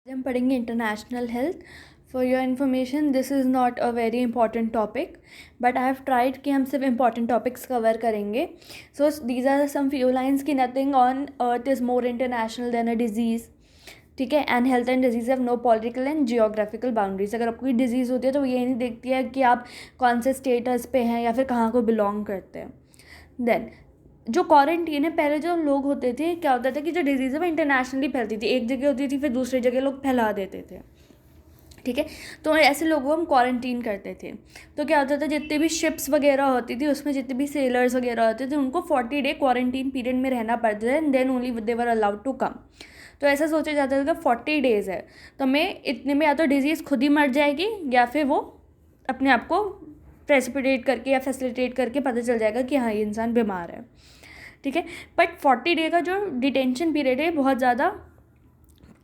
हम पढ़ेंगे international health. For your information this is not a very important topic, but I have tried कि हम सिर्फ important topics cover करेंगे. So these are some few lines कि nothing on earth is more international than a disease. ठीक है. And health and disease have no political and geographical boundaries. अगर आपको कोई डिजीज़ होती है तो वो ये नहीं देखती है कि आप कौन से स्टेटस पे हैं या फिर कहाँ को बिलोंग करते हैं. देन जो क्वारंटीन है, पहले जो लोग होते थे क्या होता था कि जो डिजीज़ है वो इंटरनेशनली फैलती थी, एक जगह होती थी फिर दूसरी जगह लोग फैला देते थे. ठीक है. तो ऐसे लोगों को हम क्वारंटीन करते थे. तो क्या होता था, जितने भी शिप्स वगैरह होती थी उसमें जितने भी सेलर्स वगैरह होते थे उनको 40 डे क्वारंटीन पीरियड में रहना पड़ता था and then only they were allowed to come. तो ऐसा सोचा जाता था कि 40 डेज़ है तो हमें इतने में या तो डिजीज़ खुद ही मर जाएगी या फिर वो अपने आप को प्रेसिपिटेट करके या फैसिलिटेट करके पता चल जाएगा कि हाँ ये इंसान बीमार है. ठीक है. बट 40 डे का जो डिटेंशन पीरियड है बहुत ज़्यादा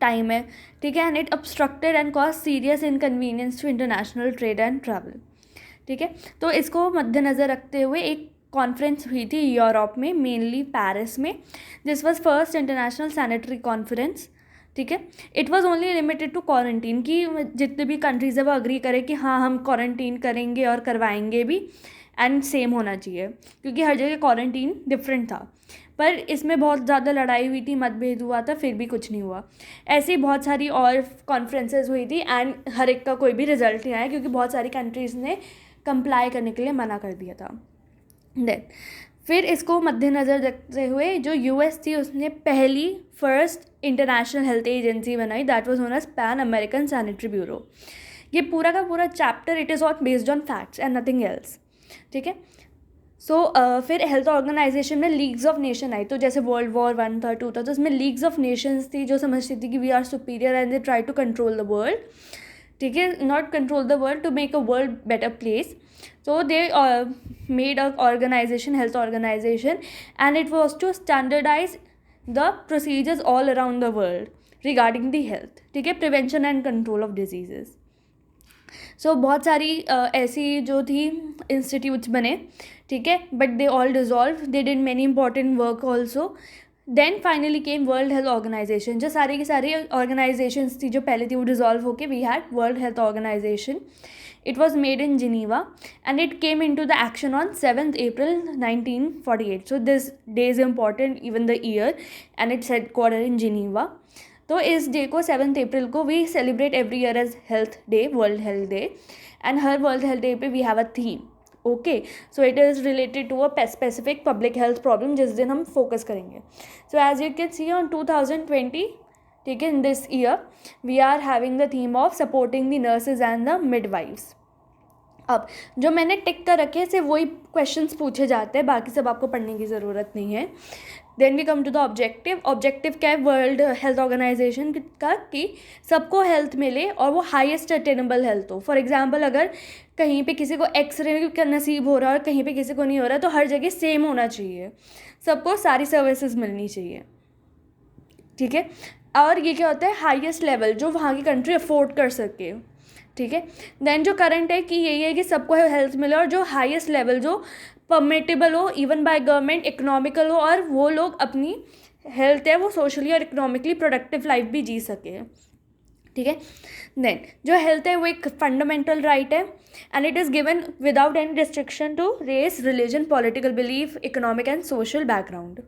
टाइम है. ठीक है. And it obstructed and cause serious inconvenience to international trade and travel. ठीक है. तो इसको मद्देनज़र रखते हुए एक कॉन्फ्रेंस हुई थी यूरोप में, मेनली पेरिस में. This was first international sanitary conference. ठीक है. It was only limited to quarantine कि जितने भी कंट्रीज़ है वो अग्री करें कि हाँ हम क्वारंटीन करेंगे और करवाएंगे भी एंड सेम होना चाहिए, क्योंकि हर जगह क्वारंटीन डिफरेंट था. पर इसमें बहुत ज़्यादा लड़ाई हुई थी, मतभेद हुआ था, फिर भी कुछ नहीं हुआ. ऐसी बहुत सारी और कॉन्फ्रेंसेस हुई थी एंड हर एक का कोई भी रिजल्ट नहीं आया क्योंकि बहुत सारी कंट्रीज़ ने कंप्लाई करने के लिए मना कर दिया था. देन फिर इसको मद्देनज़र रखते हुए जो यूएस थी उसने पहली फर्स्ट इंटरनेशनल हेल्थ एजेंसी बनाई, that was known as Pan American sanitary bureau. ये पूरा का पूरा chapter it is all based on facts and nothing else. ठीक है. सो फिर हेल्थ ऑर्गेनाइजेशन में लीग्स ऑफ नेशन आई. तो जैसे वर्ल्ड वॉर 1 था, 2 था, तो उसमें लीग्स ऑफ नेशंस थी जो समझती थी कि we are superior and they try to control the world. ठीक है. Not control the world, to make a world better place. So they made a organization, health organization, and it was to standardize the procedures all around the world regarding the health. ठीक है. prevention and control of diseases. So बहुत सारी ऐसी जो थी institutes बने. ठीक है. But they all dissolve. They did many important work also. Then finally came world health organisation. जो सारी की सारी ऑर्गेनाइजेशंस थी जो पहले थी वो डिजॉल्व होके we had world health organisation. It was made in Geneva and it came into the action on 7th April 1948. So this day is important, even the year, and it's headquartered in Geneva. तो इस day को 7th April को we celebrate every year as Health Day, World Health Day, and her World Health Day पे we have a theme. Okay, so it is related to a specific public health problem जिस दिन हम focus करेंगे. So as you can see on 2020, ठीक है, in this year we are having the theme of supporting the nurses and the midwives. अब जो मैंने टिक कर रखे सिर्फ वही क्वेश्चंस पूछे जाते हैं, बाकी सब आपको पढ़ने की ज़रूरत नहीं है. Then we come to the objective. Objective क्या है वर्ल्ड हेल्थ ऑर्गेनाइजेशन का कि सबको हेल्थ मिले और वो हाईएस्ट अटेनेबल हेल्थ हो. फॉर एग्जांपल अगर कहीं पे किसी को एक्सरे का नसीब हो रहा है और कहीं पे किसी को नहीं हो रहा है तो हर जगह सेम होना चाहिए, सबको सारी सर्विसेज मिलनी चाहिए. ठीक है. और ये क्या होता है हाईएस्ट लेवल जो वहाँ की कंट्री अफोर्ड कर सके. ठीक है. देन जो करंट है कि यही है कि सबको हेल्थ मिले और जो हाईएस्ट लेवल जो परमिटेबल हो इवन बाय गवर्नमेंट, इकोनॉमिकल हो और वो लोग अपनी हेल्थ है वो सोशली और इकोनॉमिकली प्रोडक्टिव लाइफ भी जी सके. ठीक है. देन जो हेल्थ है वो एक फंडामेंटल राइट है and it is given without any restriction to race, religion, political belief, economic and social background.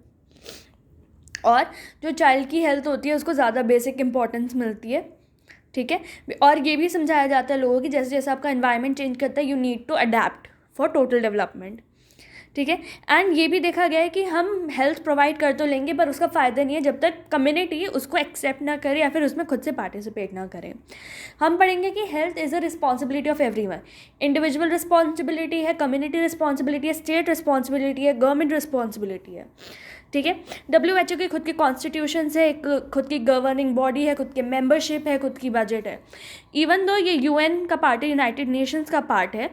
और जो चाइल्ड की हेल्थ होती है उसको ज़्यादा बेसिक इंपॉर्टेंस मिलती है. ठीक है. और ये भी समझाया जाता है लोगों की जैसे जैसे आपका एनवायरनमेंट चेंज करता है you need to adapt for total development. ठीक है. एंड ये भी देखा गया है कि हम हेल्थ प्रोवाइड कर तो लेंगे पर उसका फ़ायदा नहीं है जब तक कम्युनिटी उसको एक्सेप्ट ना करे या फिर उसमें खुद से पार्टिसिपेट ना करें. हम पढ़ेंगे कि health is a responsibility of everyone. Individual responsibility है, कम्युनिटी रिस्पॉन्सिबिलिटी है, स्टेट रिस्पॉन्सिबिलिटी है, गवर्नमेंट रिस्पॉन्सिबिलिटी है. ठीक है. WHO की खुद की कॉन्स्टिट्यूशन है, एक खुद की गवर्निंग बॉडी है, खुद के मेंबरशिप है, खुद की बजट है. इवन दो ये UN का पार्ट है, यूनाइटेड नेशंस का पार्ट है.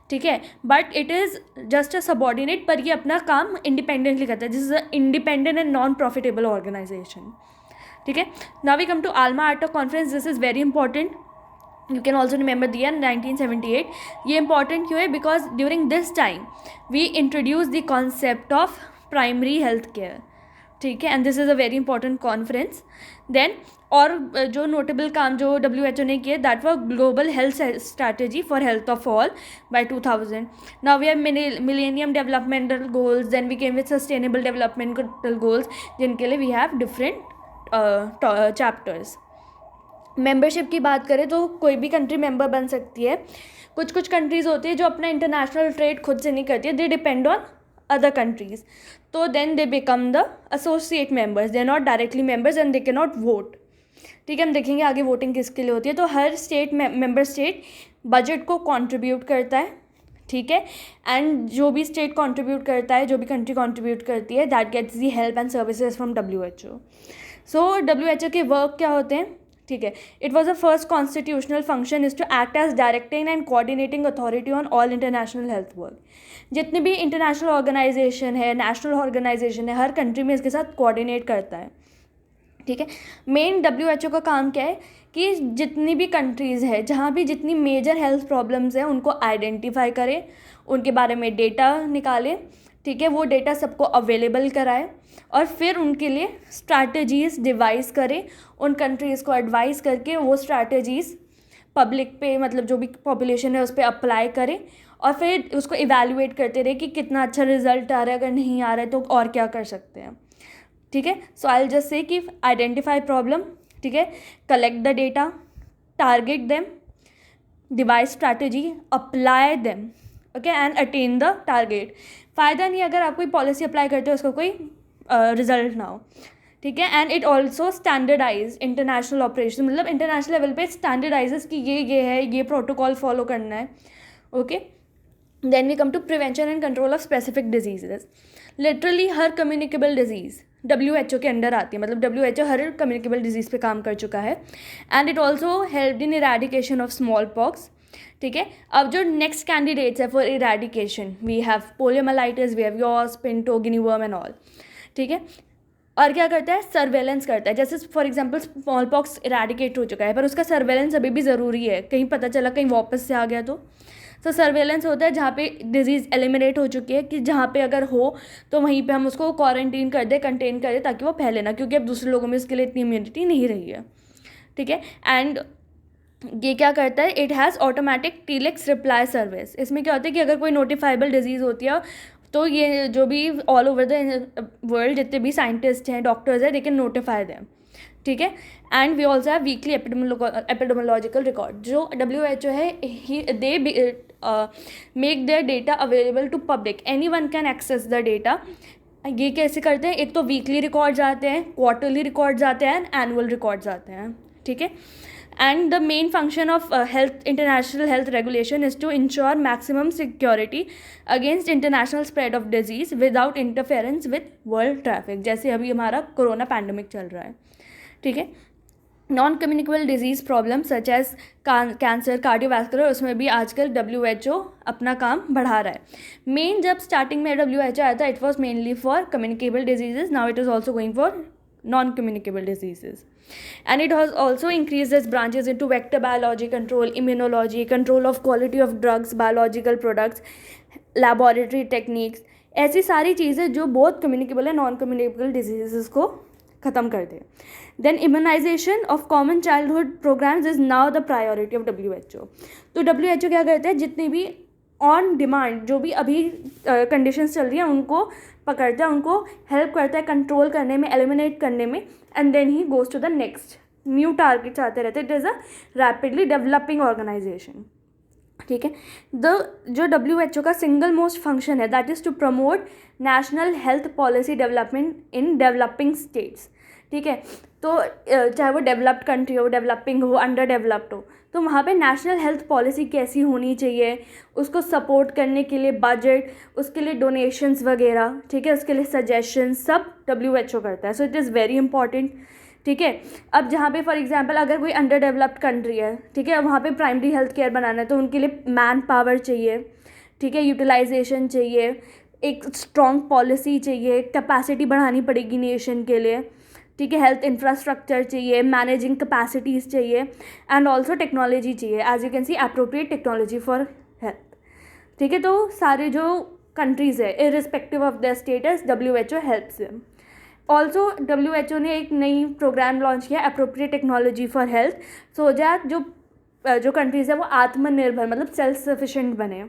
ठीक है. But it is just a subordinate, पर ये अपना काम इंडिपेंडेंटली करता है. This is a independent and non profitable organisation. ठीक है. Now we come to Alma Ata conference. This is very important. You can also remember the year 1978. ये important क्यों है because during this time we introduce the concept of primary health care. ठीक है, and this is a very important conference. Then और जो notable काम जो WHO ने किए, that was global health strategy for health of all by 2000. Now we have millennium developmental goals, then we came with sustainable developmental goals, जिनके लिए we have different chapters. Membership की बात करें तो कोई भी कंट्री मेंबर बन सकती है. कुछ कुछ कंट्रीज़ होती है जो अपना इंटरनेशनल ट्रेड खुद से नहीं करती है, they depend on other countries. तो then they become the associate members, they are not directly members and they can not vote. ठीक है, हम देखेंगे आगे वोटिंग किसके लिए होती है. तो हर स्टेट मेंबर स्टेट बजट को कंट्रीब्यूट करता है. ठीक है, एंड जो भी स्टेट कंट्रीब्यूट करता है, जो भी कंट्री कंट्रीब्यूट करती है, that gets the help and services from WHO. So WHO के वर्क क्या होते हैं. ठीक है, it was the first constitutional function is to act as directing and coordinating authority on all international health work. जितनी भी इंटरनेशनल ऑर्गेनाइजेशन है, national organisation है, हर कंट्री में इसके साथ कोऑर्डिनेट करता है. ठीक है, मेन WHO का काम क्या है कि जितनी भी कंट्रीज़ है, जहाँ भी जितनी मेजर हेल्थ प्रॉब्लम्स हैं, उनको आइडेंटिफाई करें, उनके बारे में डेटा निकालें. ठीक है, वो डेटा सबको अवेलेबल कराए और फिर उनके लिए स्ट्रैटेजीज़ डिवाइस करें. उन कंट्रीज़ को एडवाइस करके वो स्ट्रैटेजीज़ पब्लिक पे, मतलब जो भी पॉपुलेशन है उस पर अप्लाई करें और फिर उसको इवैल्यूएट करते रहे कि कितना अच्छा रिजल्ट आ रहा है. अगर नहीं आ रहा है तो और क्या कर सकते हैं. ठीक है, सो आई विल जस्ट से कि आइडेंटिफाई प्रॉब्लम. ठीक है, collect the data, target them, device strategy, apply them. Okay, and attain the target. फ़ायदा नहीं अगर आप कोई पॉलिसी अप्लाई करते हो उसका कोई रिजल्ट ना हो. ठीक है, and it also standardise international operation, मतलब इंटरनेशनल लेवल पे स्टैंडर्डाइजेस कि ये है, ये प्रोटोकॉल फॉलो करना है. Okay, then we come to prevention and control of specific diseases. Literally हर कम्युनिकेबल डिजीज़ WHO के अंडर आती है, मतलब WHO हर कम्युनिकेबल डिजीज़ पे काम कर चुका है. And it also help in eradication of smallpox. ठीक है, अब जो नेक्स्ट कैंडिडेट्स है for eradication, we have poliomyelitis, we have yaws, pinta, guinea worm and all. ठीक है, और क्या करता है, सर्वेलेंस करता है. जैसे for example small pox eradicate हो चुका है, पर उसका सर्वेलेंस अभी भी ज़रूरी है. कहीं पता चला कहीं वापस से आ गया तो सर्वेलेंस होता है जहाँ पे डिजीज़ एलिमिनेट हो चुकी है, कि जहाँ पे अगर हो तो वहीं पे हम उसको क्वारंटीन कर दे, कंटेन कर दे, ताकि वो फैले ना, क्योंकि अब दूसरे लोगों में इसके लिए इतनी इम्यूनिटी नहीं रही है. ठीक है, एंड ये क्या करता है, it has automatic telex reply service. इसमें क्या होता है कि अगर कोई नोटिफाइबल डिजीज़ होती है तो ये जो भी ऑल ओवर द वर्ल्ड जितने भी साइंटिस्ट हैं, डॉक्टर्स हैं, दे कैन नोटिफाई देम. ठीक है, and we also have weekly epidemiological record. जो WHO है, they make their data available to public, anyone can access the data. ये कैसे करते हैं, एक तो वीकली रिकॉर्ड्स आते हैं, क्वार्टरली रिकॉर्ड्स आते हैं, एनुअल रिकॉर्ड्स आते हैं. ठीक है, and the main function of international health regulation is to ensure maximum security against international spread of disease without interference with world traffic. जैसे अभी हमारा कोरोना पैंडमिक चल रहा है. ठीक है, non communicable disease problem such as cancer, cardiovascular, उसमें भी आजकल WHO अपना काम बढ़ा रहा है. मेन जब स्टार्टिंग में WHO आया था, it was mainly for communicable diseases. Now it is also going for non-communicable diseases, and it has also increased its branches into vector biology control, immunology, control of quality of drugs, biological products, laboratory techniques. ऐसी सारी चीज़ें जो बहुत communicable है, non communicable disease को ख़त्म कर दे. Then immunisation of common childhood programmes is now the priority of WHO. तो WHO क्या करते हैं, जितनी भी ऑन डिमांड जो भी अभी कंडीशंस चल रही हैं उनको पकड़ता है, उनको हेल्प करता है कंट्रोल करने में, एलिमिनेट करने में, and then he goes to the next new targets आते रहते हैं. It is a rapidly developing organisation. ठीक है, जो WHO का सिंगल मोस्ट फंक्शन है, that is to promote national health policy development in developing states. ठीक है, तो चाहे वो डेवलप्ड कंट्री हो, डेवलपिंग हो, अंडर डेवलप्ड हो, तो वहाँ पे नेशनल हेल्थ पॉलिसी कैसी होनी चाहिए, उसको सपोर्ट करने के लिए बजट, उसके लिए डोनेशंस वगैरह. ठीक है, उसके लिए सजेशन सब WHO करता है. सो इट इज़ वेरी इंपॉर्टेंट. ठीक है, अब जहाँ पे फॉर एग्जांपल अगर कोई अंडर डेवलप्ड कंट्री है, ठीक है, वहाँ पे प्राइमरी हेल्थ केयर बनाना है, तो उनके लिए मैन पावर चाहिए. ठीक है, यूटिलाइजेशन चाहिए, एक स्ट्रॉन्ग पॉलिसी चाहिए, कैपेसिटी बढ़ानी पड़ेगी नेशन के लिए. ठीक है, हेल्थ इंफ्रास्ट्रक्चर चाहिए, मैनेजिंग कैपेसिटीज़ चाहिए, एंड ऑल्सो टेक्नोलॉजी चाहिए. As you can see, appropriate technology for health. ठीक है, तो सारे जो कंट्रीज़ है, irrespective of their status, WHO helps them. Also WHO ने एक नई प्रोग्राम लॉन्च किया, appropriate technology for health, so that जो कंट्रीज़ है वो आत्मनिर्भर मतलब सेल्फ सफिशिएंट बने,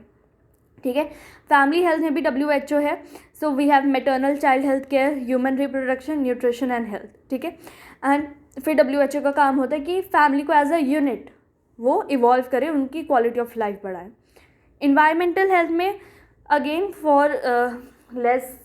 ठीक है। फैमिली हेल्थ में भी WHO है, so we have maternal child health care, human reproduction, nutrition and health, ठीक है। एंड फिर WHO का काम होता है कि फैमिली को एज अ यूनिट वो इवॉल्व करे, उनकी क्वालिटी ऑफ लाइफ बढ़ाए। इन्वायरमेंटल हेल्थ में again for less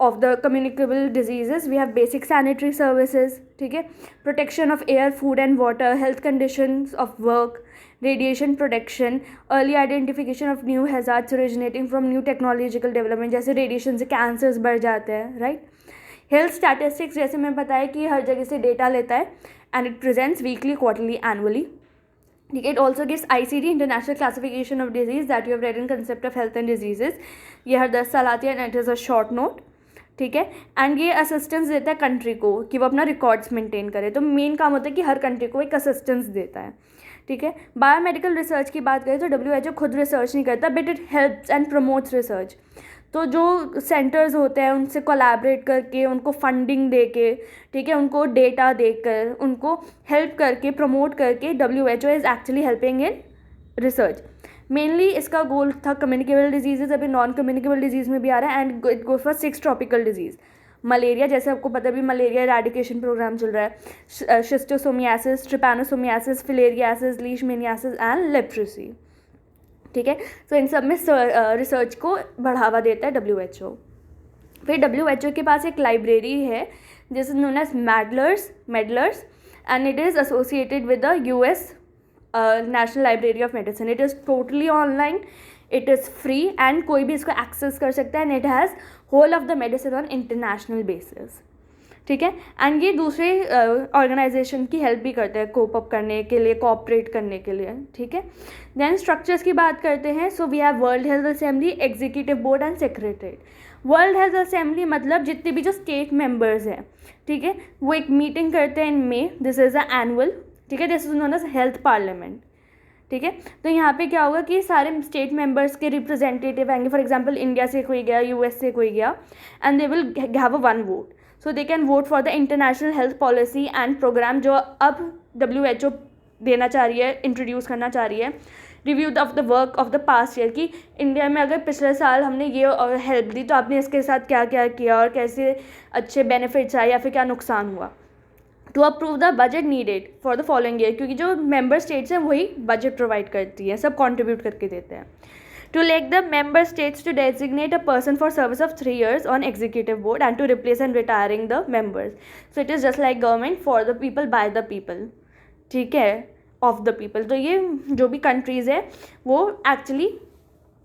of the communicable diseases we have basic sanitary services, ठीक है, protection of air, food and water, health conditions of work, radiation protection, early identification of new hazards originating from new technological development, जैसे radiation से cancers बढ़ जाते हैं, right. Health statistics जैसे मैं बताया कि हर जगह से डेटा लेता है and it presents weekly, quarterly, annually, ठीक है। It also gives ICD, international classification of disease that you have read in concept of health and diseases, ये हर 10 साल आती है and it is a short note, ठीक है। एंड ये assistance देता है कंट्री को कि वो अपना रिकॉर्ड्स मेंटेन करे, तो मेन काम होता है कि हर कंट्री को एक असिस्टेंस देता है, ठीक है। बायोमेडिकल रिसर्च की बात करें तो WHO खुद रिसर्च नहीं करता, but it helps and promotes research. तो जो सेंटर्स होते हैं उनसे कोलैबोरेट करके, उनको फंडिंग दे के, ठीक है, उनको डेटा देकर, उनको हेल्प करके, प्रमोट करके WHO is actually helping in research. Mainly इसका गोल था कम्युनिकेबल डिजीज़, अभी नॉन कम्युनिकेबल डिजीज़ में भी आ रहा है and it goes for 6 tropical disease. Malaria, जैसे आपको पता भी मलेरिया इरेडिकेशन प्रोग्राम चल रहा है, schistosomiasis, trypanosomiasis, filariasis, leishmaniasis and leprosy, ठीक है। तो इन सब में रिसर्च को बढ़ावा देता है WHO। फिर WHO के पास एक लाइब्रेरी है जिस known as MEDLARS and it is associated with the US National Library of Medicine. It is totally online, it is free and कोई भी इसको एक्सेस कर सकता है and it has whole of the medicine on international basis, ठीक है। And ये दूसरे ऑर्गेनाइजेशन की हेल्प भी करते हैं कोप अप करने के लिए, कोऑपरेट करने के लिए, ठीक है। देन स्ट्रक्चर्स की बात करते हैं, so we have world health assembly, executive board and secretariat. World health assembly मतलब जितने भी जो स्टेट मेंबर्स हैं, ठीक है, वो एक मीटिंग करते हैं in May, this is a annual, ठीक है, this is known as health parliament, ठीक है। तो यहाँ पे क्या होगा कि सारे स्टेट मेंबर्स के रिप्रेजेंटेटिव आएंगे, फॉर एग्जांपल इंडिया से कोई गया, US से कोई गया, and they will have a one vote, so they can vote for the international health policy and programme जो अब WHO देना चाह रही है, इंट्रोड्यूस करना चाह रही है। Review of the work of the past year कि इंडिया में अगर पिछले साल हमने ये हेल्प दी तो आपने इसके साथ क्या क्या किया और कैसे अच्छे बेनिफिट्स आए या फिर क्या नुकसान हुआ। To approve the budget needed for the following year, क्योंकि जो मेंबर स्टेट्स हैं वही बजट प्रोवाइड करती है, सब कंट्रीब्यूट करके देते हैं। To elect the member states to designate a person for service of 3 years on executive board and to replace and retiring the members, so it is just like government for the people by the people, ठीक है, of the people. तो ये जो भी countries है वो actually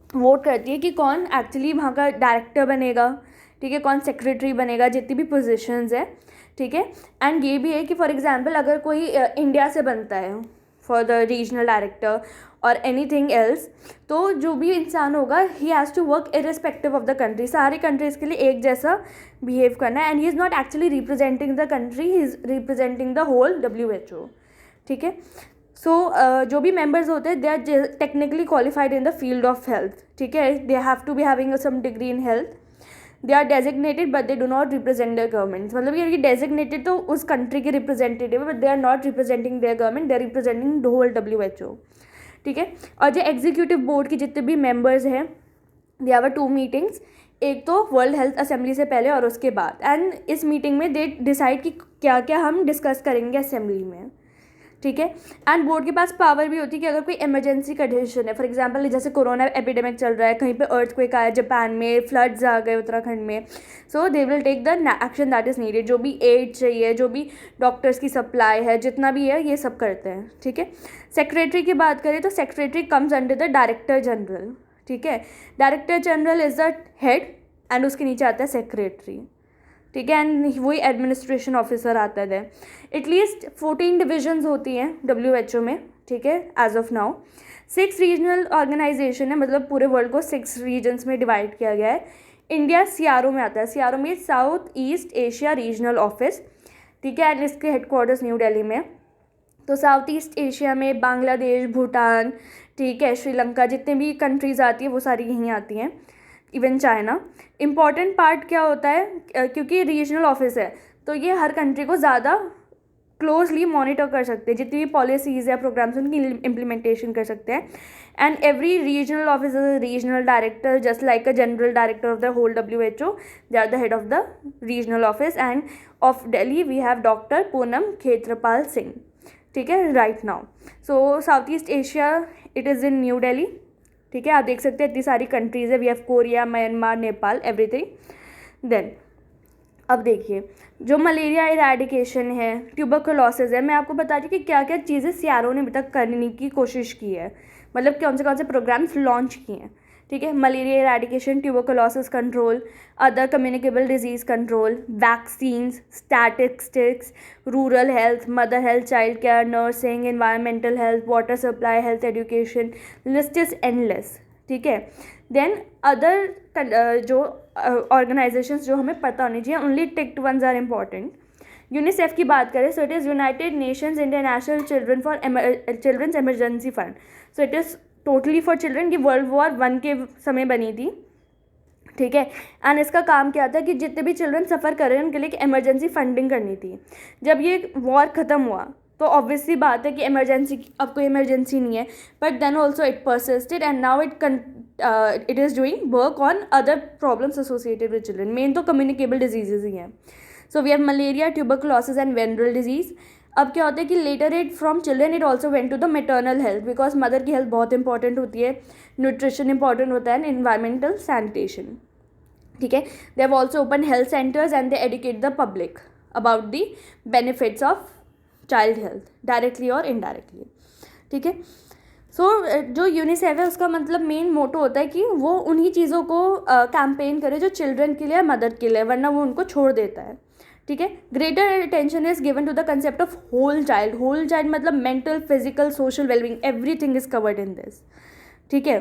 vote करती है कि कौन एक्चुअली वहाँ का डायरेक्टर बनेगा, ठीक है, कौन सेक्रेटरी बनेगा, जितनी भी पोजीशंस है, ठीक है। एंड ये भी है कि फॉर एग्जांपल अगर कोई इंडिया से बनता है फॉर द रीजनल डायरेक्टर और एनीथिंग एल्स, तो जो भी इंसान होगा he has to work irrespective of the country, सारी कंट्रीज़ के लिए एक जैसा बिहेव करना है, and he is not actually representing the country, he is representing the whole WHO, ठीक है। सो जो भी मेंबर्स होते हैं they are technically qualified in the field of health, ठीक है, they have to be having some degree in health, they are designated but they do not represent their government, मतलब ये डेजिग्नेटेड तो उस कंट्री के representative है but they are not representing their government, they are representing the whole WHO, ठीक है। और जो एग्जीक्यूटिव बोर्ड की जितने भी मेंबर्स हैं दे हैव 2 मीटिंग्स, एक तो वर्ल्ड हेल्थ असेंबली से पहले और उसके बाद, एंड इस मीटिंग में दे डिसाइड कि क्या क्या हम डिस्कस करेंगे असेंबली में, ठीक है। एंड बोर्ड के पास पावर भी होती है कि अगर कोई इमरजेंसी कंडीशन है, फॉर एग्जांपल जैसे कोरोना एपिडेमिक चल रहा है, कहीं पे अर्थक्वेक आया जापान में, फ्लड्स आ गए उत्तराखंड में, so they will take the action that is needed, जो भी एड चाहिए, जो भी डॉक्टर्स की सप्लाई है, जितना भी है ये सब करते हैं, ठीक है। सेक्रेटरी की बात करें तो secretary comes under the director general, ठीक है, director general is the head and उसके नीचे आता है सेक्रेटरी, ठीक है, एंड वही एडमिनिस्ट्रेशन ऑफिसर आता है। एटलीस्ट 14 डिविजन्स होती हैं WHO में, ठीक है, as of now 6 regional organisation है, मतलब पूरे वर्ल्ड को 6 रीजन्स में डिवाइड किया गया है। इंडिया CRO में आता है, CRO में south east Asia regional office, ठीक है, एंड इसके हेडक्वार्टर्स न्यू दिल्ली में। तो साउथ ईस्ट एशिया में बांग्लादेश, भूटान, ठीक है, श्रीलंका, जितने भी कंट्रीज़ आती है वो सारी यहीं आती हैं। Even China. इम्पॉर्टेंट पार्ट क्या होता है, क्योंकि रीजनल ऑफिस है तो ये हर कंट्री को ज़्यादा क्लोजली मॉनिटर कर सकते हैं, जितनी भी पॉलिसीज़ या प्रोग्राम्स उनकी इम्प्लीमेंटेशन कर सकते हैं। And every regional office is regional director just like a general director of the whole WHO, they are the head of the regional office. And of Delhi we have doctor Poonam Khetrapal Singh, ठीक है, right now. So south east Asia it is in new Delhi, ठीक है। आप देख सकते हैं इतनी सारी कंट्रीज़ है, we have Korea, Myanmar, Nepal, everything. Then अब देखिए जो मलेरिया इरेडिकेशन है, ट्यूबरकुलोसिस है, मैं आपको बता रही कि क्या क्या चीज़ें सीआरओ ने अभी तक करने की कोशिश की है, मतलब कौन से प्रोग्राम्स लॉन्च किए हैं, ठीक है। Malaria eradication, tuberculosis control, other communicable disease control, vaccines, statistics, rural health, mother health, child care, nursing, environmental health, water supply, health education, list is endless, ठीक है। देन अदर जो ऑर्गेनाइजेशंस जो हमें पता होनी चाहिए, only ticked ones are important. UNICEF की बात करें, so it is united nations international children's emergency fund. So it is totally for children, की World War I के समय बनी थी, ठीक है। एंड इसका काम क्या था कि जितने भी चिल्ड्रन सफ़र कर रहे हैं उनके लिए एक इमरजेंसी फंडिंग करनी थी। जब ये वॉर ख़त्म हुआ तो ऑब्वियसली बात है कि इमरजेंसी, अब कोई इमरजेंसी नहीं है, but then also it persisted and now it is doing work on other problems associated with children. Main तो कम्युनिकेबल डिजीज़ ही हैं। So we have malaria, tuberculosis and venereal disease. अब क्या होता है कि later it from children it also went to the maternal health, because mother की health बहुत इंपॉर्टेंट होती है, न्यूट्रिशन इंपॉर्टेंट होता है, एंड एनवायरमेंटल सैनिटेशन, ठीक है। They have also open health centres and they educate the public about the benefits of child health, directly और indirectly, ठीक है। सो जो यूनिसेफ है उसका मतलब मेन मोटो होता है कि वो उन्हीं चीज़ों को कैंपेन करे जो चिल्ड्रन के लिए, मदर के लिए, वरना वो उनको छोड़ देता है, ठीक है। Greater attention is given to the concept of whole child. Whole child मतलब mental, physical, social wellbeing, everything is covered in this, ठीक है।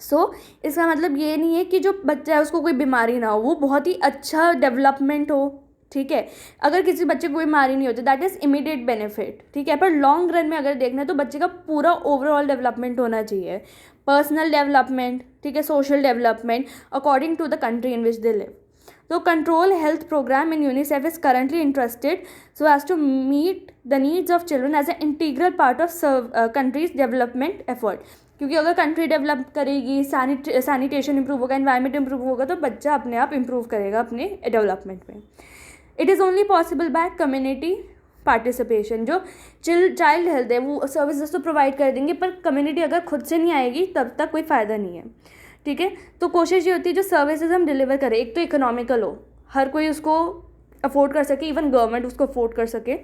सो इसका मतलब ये नहीं है कि जो बच्चा है उसको कोई बीमारी ना हो, वो बहुत ही अच्छा डेवलपमेंट हो, ठीक है। अगर किसी बच्चे को कोई बीमारी नहीं होती दैट इज़ इमीडिएट बेनिफिट, ठीक है। पर लॉन्ग रन में अगर देखना है तो बच्चे का पूरा ओवरऑल डेवलपमेंट होना चाहिए, पर्सनल डेवलपमेंट, ठीक है, social development according to the country in which they live. So control health program in UNICEF is currently interested so as to meet the needs of children as an integral part of country's development effort. क्योंकि अगर country develop करेगी, sanitation improve होगा, environment improve होगा, तो बच्चा अपने आप improve करेगा अपने डेवलपमेंट में। It is only possible by community participation. जो चाइल्ड हेल्थ है वो सर्विसेज तो प्रोवाइड कर देंगे, पर कम्युनिटी अगर खुद से नहीं आएगी तब तक कोई फ़ायदा नहीं है, ठीक है। तो कोशिश ये होती है जो सर्विसेज हम डिलीवर करें, एक तो इकोनॉमिकल हो, हर कोई उसको अफोर्ड कर सके, इवन गवर्नमेंट उसको अफोर्ड कर सके,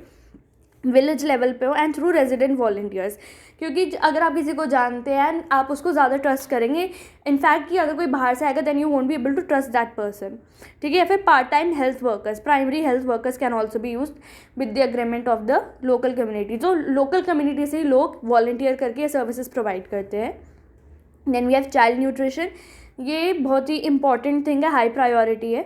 विलेज लेवल पे हो, एंड थ्रू रेजिडेंट वॉल्टियर्स। क्योंकि अगर आप किसी को जानते हैं एंड आप उसको ज़्यादा ट्रस्ट करेंगे, इनफैक्ट कि अगर कोई बाहर से आएगा then you won't be able to trust that person, ठीक है। या फिर part time health workers, primary health workers can also be use with the agreement of the local community. जो लोकल कम्युनिटी से ही लोग वॉल्टियर करके सर्विसेज प्रोवाइड करते हैं। Then we have child nutrition, ये बहुत ही इंपॉर्टेंट थिंग है, हाई प्रायोरिटी है,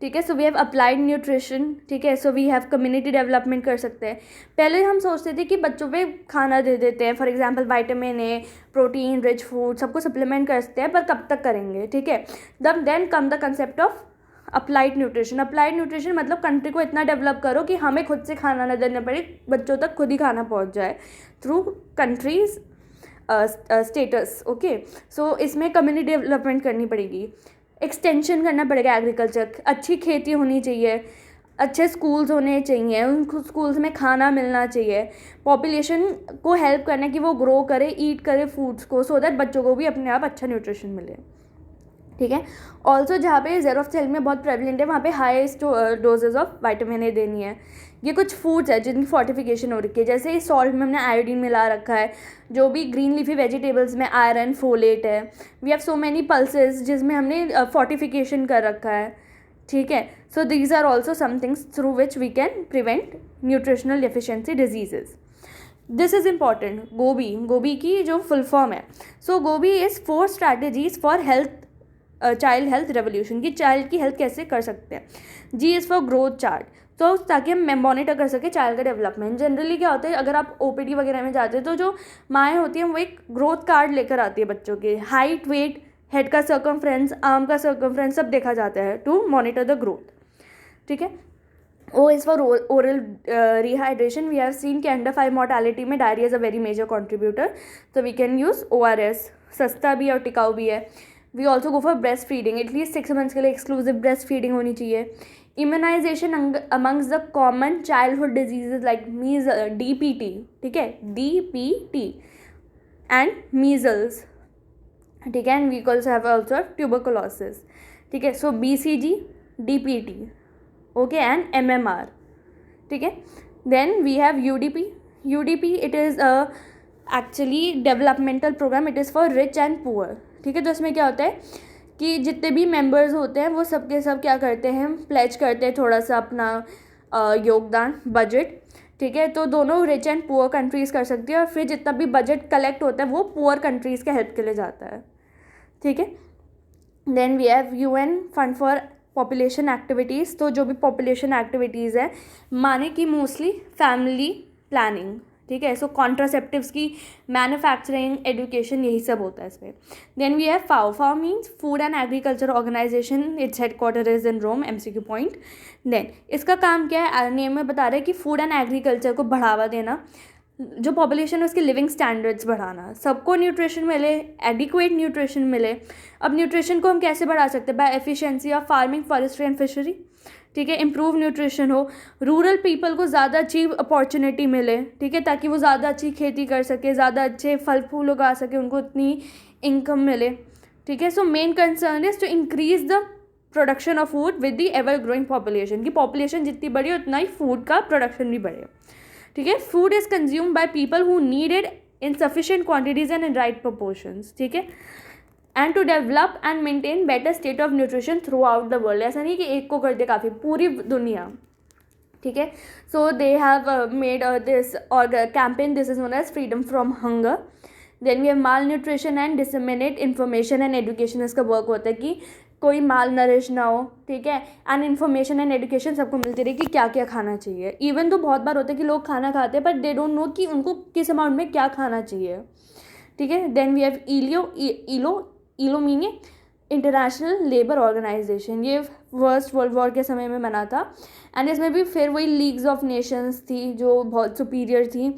ठीक है। So we have applied nutrition, ठीक है। So we have community development कर सकते हैं। पहले हम सोचते थे कि बच्चों पे खाना दे देते हैं, for example vitamin A, protein rich food, सबको सप्लीमेंट करते हैं, पर कब तक करेंगे, ठीक है। Then come the concept of applied nutrition. Applied nutrition मतलब कंट्री को इतना डेवलप करो कि हमें खुद से खाना न देना पड़े, बच्चों तक खुद ही खाना पहुँच जाए थ्रू कंट्रीज स्टेटस, ओके। सो इसमें कम्युनिटी डेवलपमेंट करनी पड़ेगी, एक्सटेंशन करना पड़ेगा एग्रीकल्चर, अच्छी खेती होनी चाहिए, अच्छे स्कूल्स होने चाहिए, उन स्कूल्स में खाना मिलना चाहिए, पॉपुलेशन को हेल्प करना कि वो ग्रो करे, ईट करे फूड्स को, सो दैट बच्चों को भी अपने आप अच्छा न्यूट्रिशन मिले, ठीक है। ऑल्सो जहाँ पे ज़ेरोफ्थेल में बहुत प्रेवलेंट है वहाँ पे highest doses of vitamin A देनी है। ये कुछ फूड्स है जिनकी फोर्टिफिकेशन हो रखी है, जैसे इस सॉल्ट में हमने आयोडीन मिला रखा है, जो भी ग्रीन लीफी वेजिटेबल्स में आयरन, फोलेट है। We have so many pulses जिसमें हमने फोर्टिफिकेशन कर रखा है, ठीक है। So these are also some things through which we can prevent nutritional deficiency diseases. This is important. GOBI की जो फुल फॉर्म है, so GOBI is 4 strategies for health, child health revolution, की चाइल्ड की हेल्थ कैसे कर सकते हैं। G is for growth chart, तो ताकि हम मॉनिटर कर सके चाइल्ड का डेवलपमेंट। जनरली क्या होता है, अगर आप OPD वगैरह में जाते हैं तो जो माएँ होती हैं वो एक ग्रोथ कार्ड लेकर आती है बच्चों के, हाइट, वेट, हेड का सर्कमफ्रेंस, आर्म का सर्कमफ्रेंस सब देखा जाता है टू मॉनिटर द ग्रोथ. ठीक है. O is for oral rehydration. We have seen कि अंडर 5 mortality में diarrhoea is a very major contributor, तो वी कैन यूज़ ORS. सस्ता भी है और टिकाऊ भी है. We also go for breast feeding. At least 6 months के लिए एक्सक्लूसिव ब्रेस्ट फीडिंग होनी चाहिए. Immunisation amongst the common childhood diseases like DPT. ठीक है, DPT एंड मीजल्स. ठीक है, and we also have also tuberculosis. ठीक है, सो BCG, DPT, okay, and MMR. ठीक है. Then we have UDP. UDP, it is a actually developmental program. It is for rich and poor. ठीक है. तो इसमें क्या होता है कि जितने भी मेंबर्स होते हैं वो सब के सब क्या करते हैं, प्लेज करते हैं थोड़ा सा अपना योगदान, बजट. ठीक है. तो दोनों रिच एंड पुअर कंट्रीज़ कर सकती है, और फिर जितना भी बजट कलेक्ट होता है वो पुअर कंट्रीज़ के हेल्प के लिए जाता है. ठीक है. Then we have UN fund for population activities. तो जो भी पॉपुलेशन एक्टिविटीज़ है, माने कि मोस्टली फैमिली प्लानिंग. ठीक है. सो कॉन्ट्रासेप्टिव्स की मैन्युफैक्चरिंग, एजुकेशन, यही सब होता है इसमें. Then we have FAO. FAO means food and agriculture organisation. Its headquarter is in Rome. MCQ point. Then इसका काम क्या है, नेम में बता रहे हैं कि फूड एंड एग्रीकल्चर को बढ़ावा देना, जो पॉपुलेशन है उसके लिविंग स्टैंडर्ड्स बढ़ाना, सबको न्यूट्रिशन मिले, एडिक्वेट न्यूट्रिशन मिले. अब न्यूट्रिशन को हम कैसे बढ़ा सकते हैं? By efficiency of farming, forestry and fishery. ठीक है. इम्प्रूव न्यूट्रिशन हो, रूरल पीपल को ज़्यादा अच्छी अपॉर्चुनिटी मिले. ठीक है, ताकि वो ज़्यादा अच्छी खेती कर सके, ज़्यादा अच्छे फल फूल उगा सके, उनको उतनी इनकम मिले. ठीक है. So main concern is to increase the production of food with the ever growing population. की पॉपुलेशन जितनी बढ़ी उतना ही फूड का प्रोडक्शन भी बढ़े. ठीक है. Food is consumed by people who need it in sufficient quantities and in right proportions. ठीक है. And to develop and maintain better state of nutrition throughout the world. ऐसा नहीं कि एक को कर दे काफ़ी, पूरी दुनिया. ठीक है. So they have made this और campaign, this is known as freedom from hunger. Then we have malnutrition and disseminate information and education. इसका वर्क होता है कि कोई माल नरिश ना हो. ठीक है. एंड इन्फॉर्मेशन एंड एजुकेशन सबको मिलती रही कि क्या क्या खाना चाहिए. इवन तो बहुत बार होता है कि लोग खाना खाते हैं बट दे डोंट नो कि उनको किस अमाउंट में क्या खाना चाहिए. ठीक है. Then we have ILO meaning international labour organisation. ये फर्स्ट वर्ल्ड वॉर के समय में बना था. एंड इसमें भी फिर वही लीग्स ऑफ नेशंस थी जो बहुत सुपीरियर थी.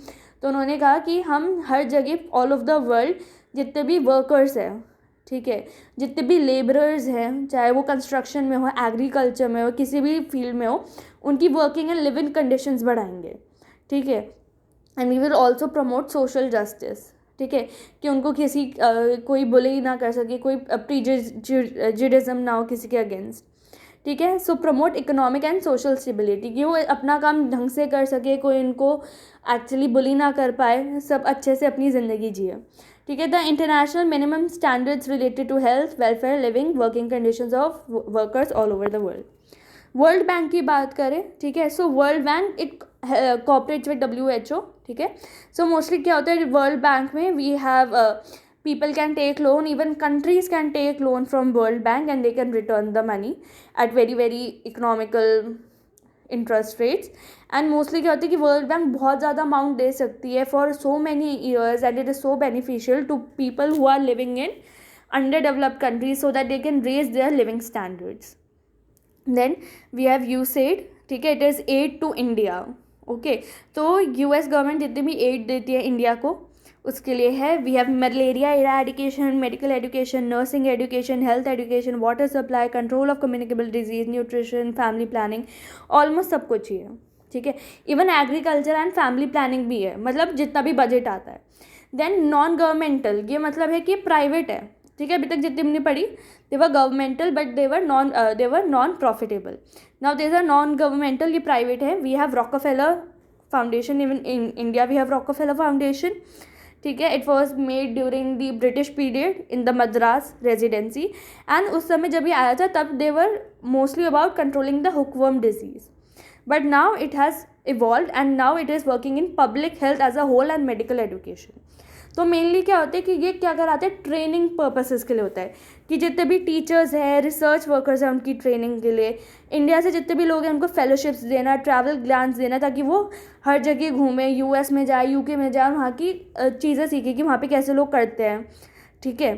तो उन्होंने कहा कि हम हर जगह ऑल ओवर द वर्ल्ड जितने भी वर्कर्स हैं, ठीक है, जितने भी लेबरर्स हैं, चाहे वो कंस्ट्रक्शन में हो, एग्रीकल्चर में हो, किसी भी फील्ड में हो, उनकी वर्किंग एंड लिविंग कंडीशंस बढ़ाएंगे. ठीक है. And we will also promote social justice. ठीक है, कि उनको किसी कोई बुली ना कर सके, कोई प्रीजुडिज्म ना हो किसी के अगेंस्ट. ठीक है. So promote economic and social stability, कि वो अपना काम ढंग से कर सके, कोई उनको एक्चुअली बुली ना कर पाए, सब अच्छे से अपनी ज़िंदगी जिए. ठीक है. The international minimum standards related to health, welfare, living, working conditions of workers all over the world. World Bank की बात करें. ठीक है. So World Bank it cooperates with WHO. ठीक है. सो मोस्टली क्या होता है वर्ल्ड बैंक में, we have people can take loan, even countries can take loan from World Bank and they can return the money at very very economical interest rates. and mostly क्या होता है कि world bank बहुत ज़्यादा amount दे सकती है for so many years and it is so beneficial to people who are living in underdeveloped countries so that they can raise their living standards. Then we have USAID. ठीक है. it is aid to India. Okay. तो US government जितनी भी add देती है India को, उसके लिए है. We have malaria eradication, medical education, nursing education, health education, water supply, control of communicable disease, nutrition, family planning, almost सब कुछ ही है. ठीक है. Even agriculture and family planning भी है, मतलब जितना भी बजट आता है. देन नॉन गवर्नमेंटल, ये मतलब है कि प्राइवेट है. ठीक है. अभी तक जितनी हमने पढ़ी they were governmental but they were non profitable. Now there are non governmental, ये प्राइवेट है. We have Rockefeller Foundation. Even in India we have Rockefeller Foundation. ठीक है. It was made during the British period in the Madras residency. And उस समय जब ये आया था तब they were mostly about controlling the hookworm disease. But now it has evolve and now it is working in public health as a whole and medical education. तो mainly क्या होता है कि ये क्या कराते हैं, ट्रेनिंग पर्पसेस के लिए होता है कि जितने भी टीचर्स हैं, रिसर्च वर्कर्स हैं, उनकी ट्रेनिंग के लिए. इंडिया से जितने भी लोग हैं उनको फेलोशिप्स देना, ट्रैवल ग्रांट्स देना, ताकि वो हर जगह घूमें, US में जाए, UK में जाए, वहाँ की चीज़ें सीखें कि वहाँ पे कैसे लोग करते हैं. ठीक है.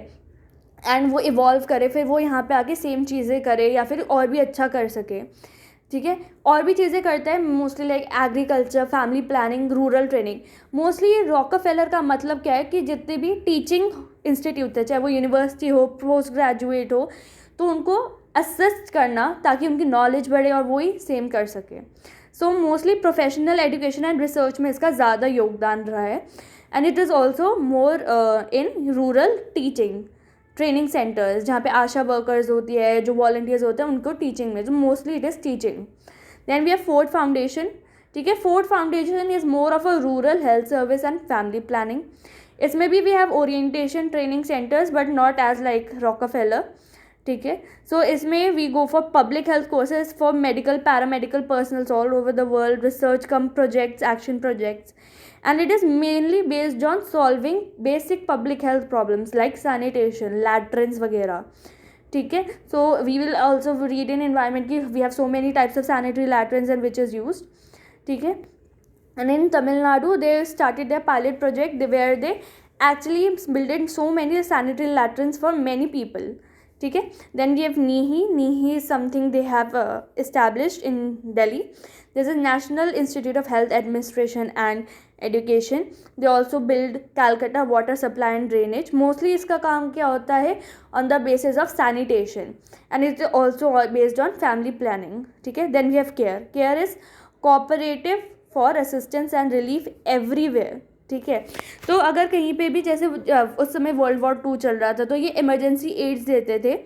एंड वो इवॉल्व करे, फिर वो यहाँ पे आके सेम चीज़ें करे या फिर और भी अच्छा कर सके, ठीक है। और भी चीज़ें करता है mostly like agriculture, family planning, rural training. Mostly Rockefeller का मतलब क्या है कि जितने भी टीचिंग इंस्टीट्यूट है, चाहे वो यूनिवर्सिटी हो, पोस्ट ग्रेजुएट हो, तो उनको असिस्ट करना ताकि उनकी नॉलेज बढ़े और वो ही सेम कर सके। So mostly professional education and research में इसका ज़्यादा योगदान रहा है। And it is also more in rural teaching training centres, जहाँ पे आशा वर्कर्स होती है, जो वॉलंटियर्स होते हैं, उनको टीचिंग में, जो mostly it is teaching. Then we have Ford foundation, ठीक है। Ford foundation is more of a rural health service and family planning. इसमें भी we have orientation training centres but not as like Rockefeller, ठीक है। So इसमें we go for public health courses for medical paramedical personnels all over the world, research cum projects, action projects, and it is mainly based on solving basic public health problems like sanitation, latrines वगैरह, ठीक है। so we will also read in environment कि we have so many types of sanitary latrines and which is used, ठीक है। and in Tamil Nadu they started their pilot project where they actually built so many sanitary latrines for many people, ठीक है। then we have NIHI is something they have established in Delhi. This is National Institute of Health Administration and Education. They also build Calcutta water supply and drainage. Mostly इसका काम क्या होता है, on the basis of sanitation, and it is also based on family planning, ठीक है। then we have care is cooperative for assistance and relief everywhere, ठीक है। तो अगर कहीं पे भी, जैसे उस समय वर्ल्ड वॉर 2 चल रहा था, तो ये इमरजेंसी एड्स देते थे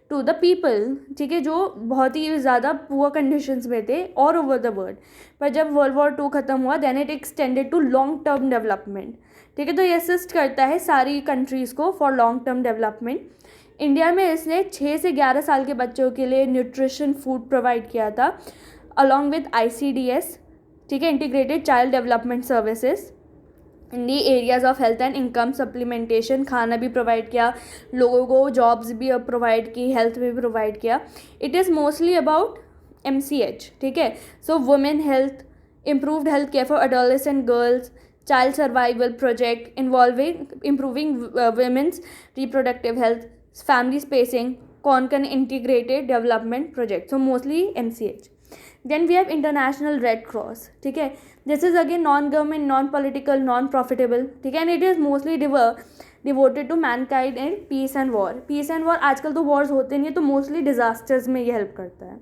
टू द पीपल, ठीक है, जो बहुत ही ज़्यादा पुअर कंडीशंस में थे ऑल ओवर द वर्ल्ड। पर जब वर्ल्ड वॉर 2 ख़त्म हुआ, then it extended to long term development, ठीक है। तो ये असिस्ट करता है सारी कंट्रीज़ को for long term development. India में इसने 6 से 11 साल के बच्चों के लिए न्यूट्रिशन फूड प्रोवाइड किया था अलॉन्ग विद ICDS, ठीक है, integrated child development services in the areas of health and income supplementation. खाना भी प्रोवाइड किया, लोगों को जॉब्स भी प्रोवाइड की, हेल्थ भी प्रोवाइड किया। It is mostly about MCH, ठीक है। So women health, improved health care for adolescent girls, child survival project involving improving women's reproductive health, family spacing, Konkan integrated development project, so mostly MCH। Then we have International Red cross, ठीक है। This is again non government, non political, non profitable, ठीक है। And it is mostly devoted to mankind and peace and war. Peace and war, आजकल तो Wars होते नहीं है, तो मोस्टली डिजास्टर्स में ये हेल्प करता है,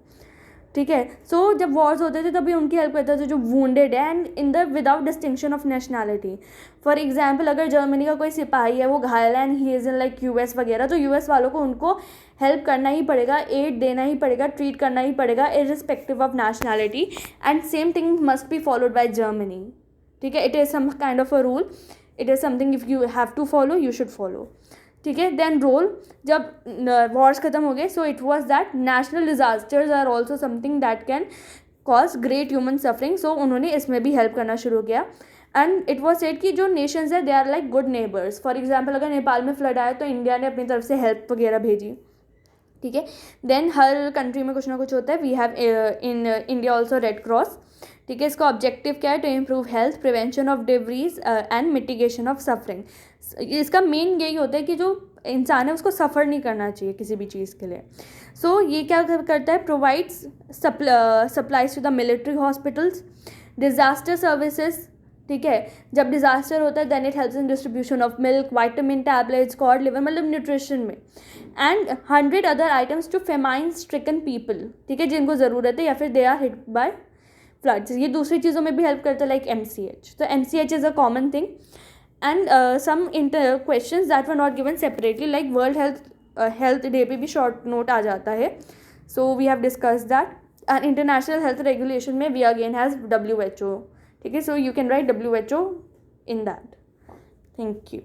ठीक है। सो जब वॉर्स होते थे तभी उनकी हेल्प करते थे जो वूंडेड है, and in the without distinction of nationality. For example, अगर जर्मनी का कोई सिपाही है, वो घायल है and he is in like US वगैरह, तो US वालों को उनको हेल्प करना ही पड़ेगा, एड देना ही पड़ेगा, ट्रीट करना ही पड़ेगा irrespective of nationality. And same thing must be followed by Germany, ठीक है। It is some kind of a rule, it is something if you have to follow, you should follow, ठीक है। Then role, जब wars खत्म हो गए, so it was that national disasters are also something that can cause great human suffering, so उन्होंने इसमें भी help करना शुरू किया। एंड इट वॉज सेड कि जो नेशंस है they are like good neighbours. For example, अगर नेपाल में फ्लड आया तो इंडिया ने अपनी तरफ से हेल्प वगैरह भेजी, ठीक है। देन हर कंट्री में कुछ ना कुछ होता है। We have in India also red cross, ठीक है। इसका ऑब्जेक्टिव क्या है, to improve health, prevention of disease and mitigation of suffering. इसका मेन यही होता है कि जो इंसान है उसको सफ़र नहीं करना चाहिए किसी भी चीज़ के लिए। सो ये क्या करता है, provides supplies to the military hospitals, disaster services, ठीक है। जब डिज़ास्टर होता है then it helps in distribution of milk, vitamin tablets, cod liver, मतलब न्यूट्रिशन में, and 100 other items to famine stricken people, ठीक है, जिनको ज़रूरत है या फिर they are hit by floods. ये दूसरी चीज़ों में भी हेल्प करता है, लाइक MCH। तो MCH is a common thing. And some questions that were not given separately, like world health day पे भी शॉर्ट नोट आ जाता है, so we have discuss that. And international health regulation में we again has WHO, ठीक है। So you can write WHO in that. Thank you.